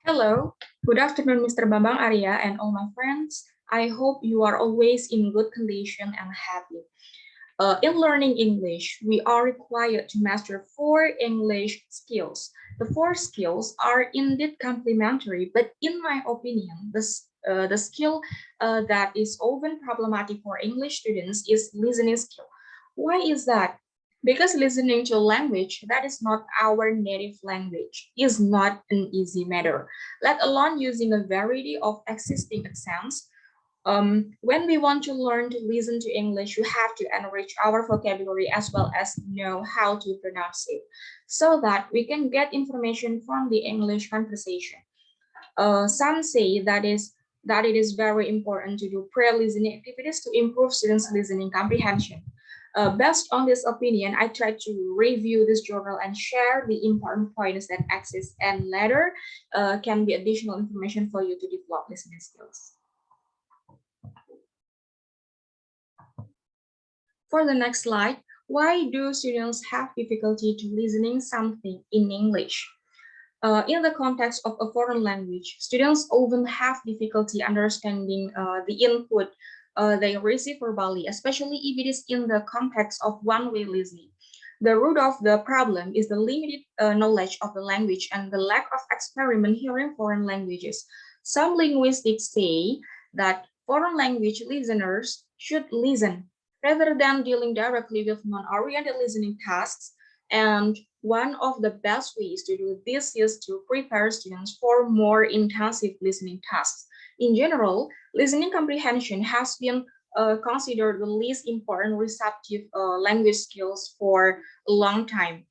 Hello, good afternoon, Mr. Bambang Arya and all my friends. I hope you are always in good condition and happy. In learning English, we are required to master four English skills. The four skills are indeed complementary, but in my opinion, the skill that is often problematic for English students is listening skill. Why is that? Because listening to a language that is not our native language is not an easy matter, let alone using a variety of existing accents. When we want to learn to listen to English, we have to enrich our vocabulary as well as know how to pronounce it so that we can get information from the English conversation. Some say that it is very important to do pre-listening activities to improve students' listening comprehension. Based on this opinion, I try to review this journal and share the important points that exist and later can be additional information for you to develop listening skills. For the next slide, why do students have difficulty to listening something in English? In the context of a foreign language, students often have difficulty understanding the input they receive verbally, especially if it is in the context of one-way listening. The root of the problem is the limited knowledge of the language and the lack of experiment hearing foreign languages. Some linguists say that foreign language listeners should listen rather than dealing directly with non-oriented listening tasks. And one of the best ways to do this is to prepare students for more intensive listening tasks. In general, listening comprehension has been considered the least important receptive language skills for a long time.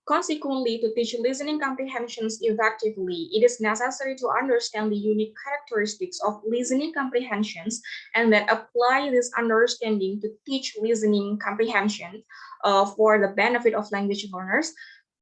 Consequently, to teach listening comprehensions effectively, it is necessary to understand the unique characteristics of listening comprehensions and then apply this understanding to teach listening comprehension for the benefit of language learners,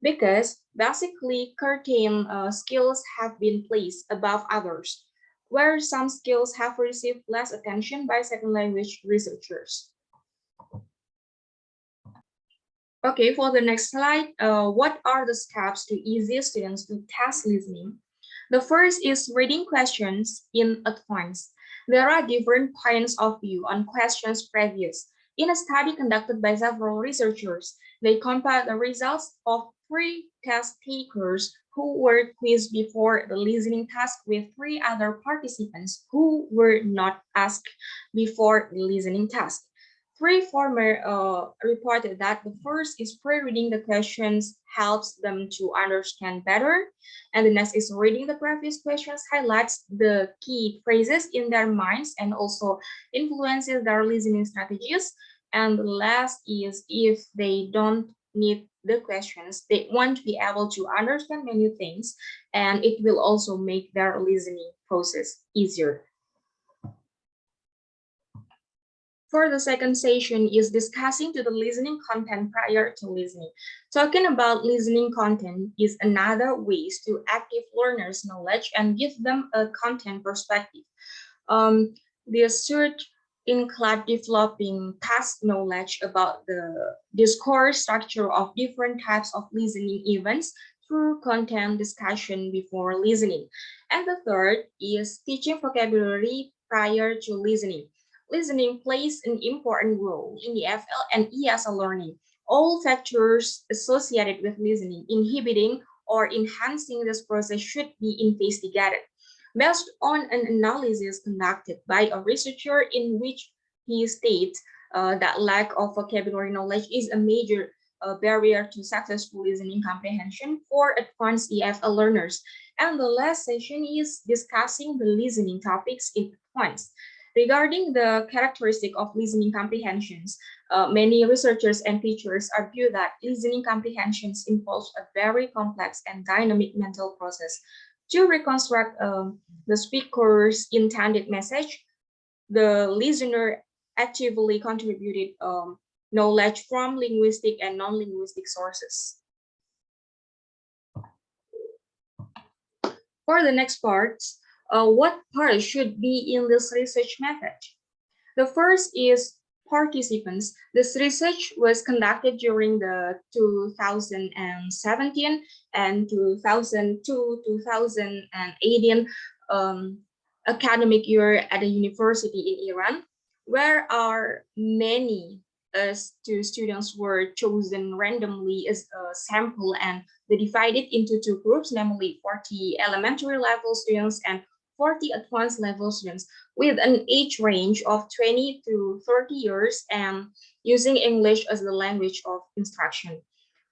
because basically certain skills have been placed above others, where some skills have received less attention by second language researchers. Okay, for the next slide, what are the steps to ease students to test listening? The first is reading questions in advance. There are different points of view on questions previous. In a study conducted by several researchers, they compared the results of 3 test takers who were quizzed before the listening task with 3 other participants who were not asked before the listening task. 3 former reported that the first is pre-reading the questions helps them to understand better, and the next is reading the previous questions highlights the key phrases in their minds and also influences their listening strategies. And the last is if they don't need the questions, they won't be able to understand many things, and it will also make their listening process easier. For the second session is discussing to the listening content prior to listening. Talking about listening content is another ways to active learners' knowledge and give them a content perspective. This should include developing task knowledge about the discourse structure of different types of listening events through content discussion before listening. And the third is teaching vocabulary prior to listening. Listening plays an important role in the FL and ESL learning. All factors associated with listening, inhibiting or enhancing this process should be investigated. Based on an analysis conducted by a researcher in which he states that lack of vocabulary knowledge is a major barrier to successful listening comprehension for advanced EFL learners. And the last session is discussing the listening topics in advance. Regarding the characteristic of listening comprehensions, many researchers and teachers argue that listening comprehensions involves a very complex and dynamic mental process. To reconstruct the speaker's intended message, the listener actively contributed knowledge from linguistic and non-linguistic sources. For the next part, what part should be in this research method? The first is participants. This research was conducted during the 2017 and 2002-2018 um, academic year at a university in Iran, where are many students were chosen randomly as a sample, and they divided into two groups, namely 40 elementary level students and 40 advanced level students with an age range of 20 to 30 years and using English as the language of instruction.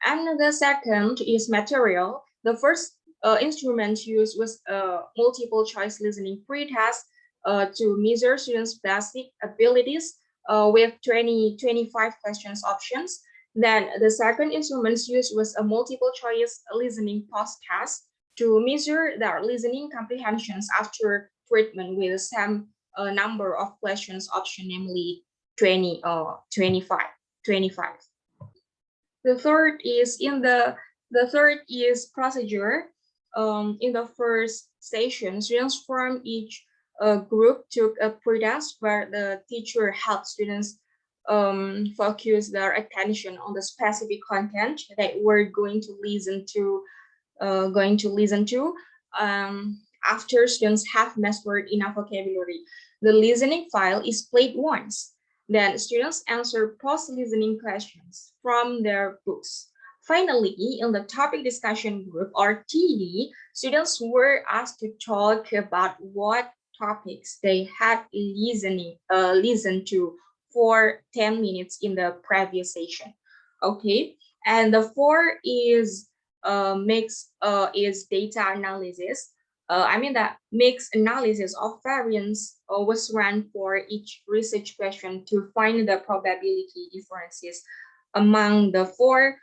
And the second is material. The first instrument used was a multiple choice listening pre-test to measure students' basic abilities with 25 questions options. Then the second instrument used was a multiple choice listening post-test to measure their listening comprehensions after treatment with the same number of questions option, namely 25. The third is procedure. In the first session, students from each group took a pre-test where the teacher helped students focus their attention on the specific content that we're going to listen to. After students have mastered enough vocabulary, the listening file is played once. Then students answer post-listening questions from their books. Finally, in the topic discussion group or TD, students were asked to talk about what topics they had listened to for 10 minutes in the previous session. Okay, and the four is data analysis. That mixed analysis of variance was run for each research question to find the probability differences among the four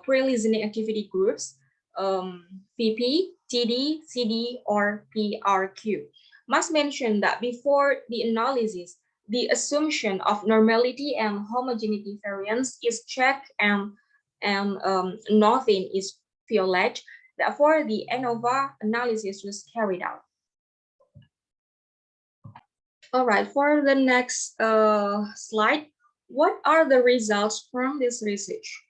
pre-listening activity groups, PP, TD, CD, or PRQ. Must mention that before the analysis, the assumption of normality and homogeneity variance is checked and nothing is violated. Therefore, the ANOVA analysis was carried out. All right, for the next slide, what are the results from this research?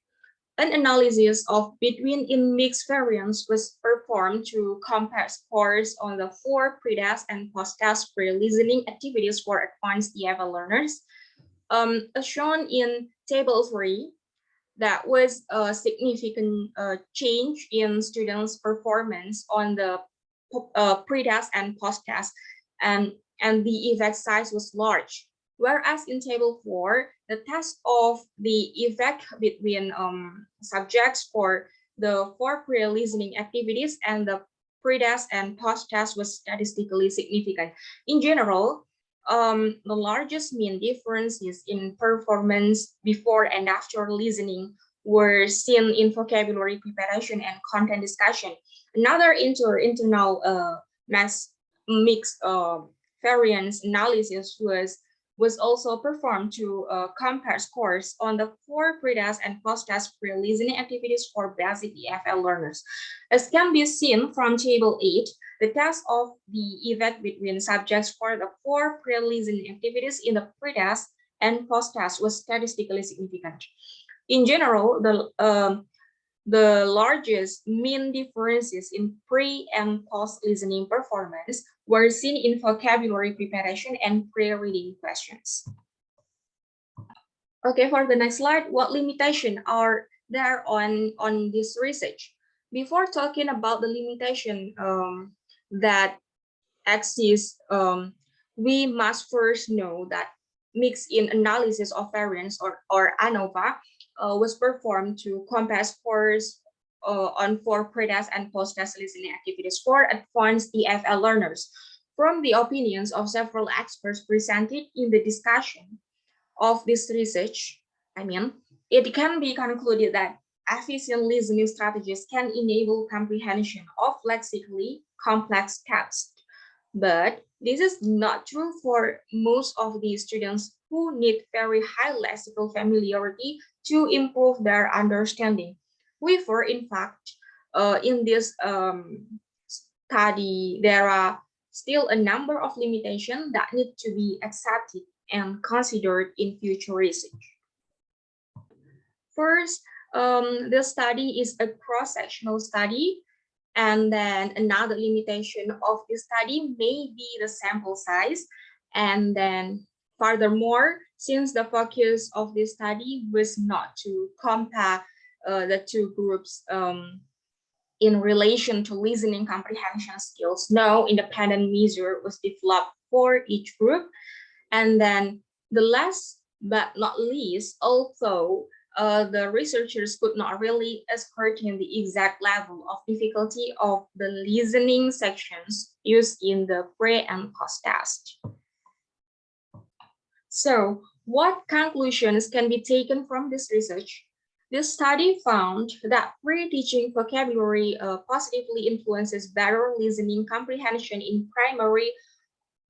An analysis of between in mixed variance was performed to compare scores on the four pre-test and post-test pre-listening activities for advanced EFL learners. As shown in table 3, that was a significant change in students' performance on the pre-test and post-test, and the effect size was large. Whereas in table 4, the test of the effect between subjects for the four pre-listening activities and the pre-test and post-test was statistically significant. In general, the largest mean differences in performance before and after listening were seen in vocabulary preparation and content discussion. Another internal mixed variance analysis was also performed to compare scores on the four pre-test and post-test pre-listening activities for basic EFL learners. As can be seen from table 8, the test of the effect between subjects for the four pre-listening activities in the pre-test and post-test was statistically significant. In general, the largest mean differences in pre and post-listening performance were seen in vocabulary preparation and pre-reading questions. Okay, for the next slide, what limitations are there on this research? Before talking about the limitation that exists, we must first know that mixed-in analysis of variance or ANOVA was performed to compare scores on four pre-test and post-test listening activities for advanced EFL learners. From the opinions of several experts presented in the discussion of this research, it can be concluded that efficient listening strategies can enable comprehension of lexically complex texts. But this is not true for most of the students who need very high lexical familiarity to improve their understanding. However, in fact, in this study, there are still a number of limitations that need to be accepted and considered in future research. First, the study is a cross-sectional study, and then another limitation of the study may be the sample size. And then furthermore, since the focus of this study was not to compare the two groups in relation to listening comprehension skills, no independent measure was developed for each group. And then the last but not least, although the researchers could not really ascertain the exact level of difficulty of the listening sections used in the pre and post test. So, what conclusions can be taken from this research? This study found that pre-teaching vocabulary positively influences better listening comprehension in primary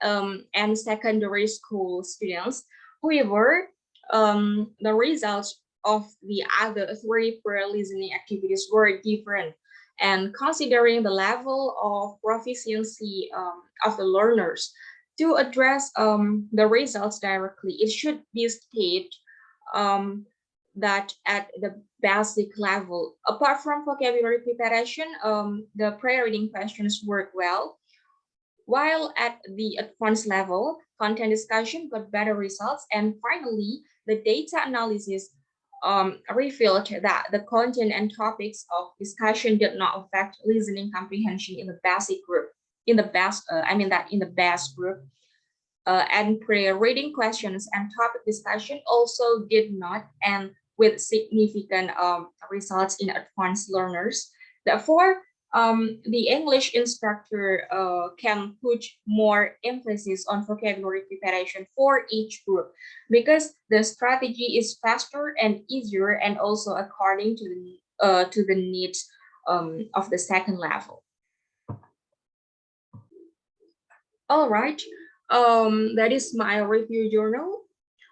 and secondary school students. However, the results of the other three pre-listening activities were different. And considering the level of proficiency of the learners, to address the results directly, it should be stated that at the basic level, apart from vocabulary preparation, the pre-reading questions work well, while at the advanced level, content discussion got better results. And finally, the data analysis revealed that the content and topics of discussion did not affect listening comprehension in the basic group, in the best group. And pre-reading questions and topic discussion also did not end with significant results in advanced learners. Therefore, the English instructor can put more emphasis on vocabulary preparation for each group, because the strategy is faster and easier, and also according to the needs of the second level. All right, that is my review journal.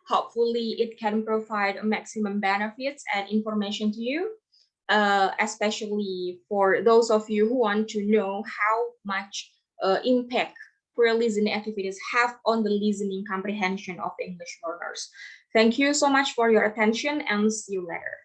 Hopefully, it can provide maximum benefits and information to you, especially for those of you who want to know how much impact pre-listening activities have on the listening comprehension of English learners. Thank you so much for your attention, and see you later.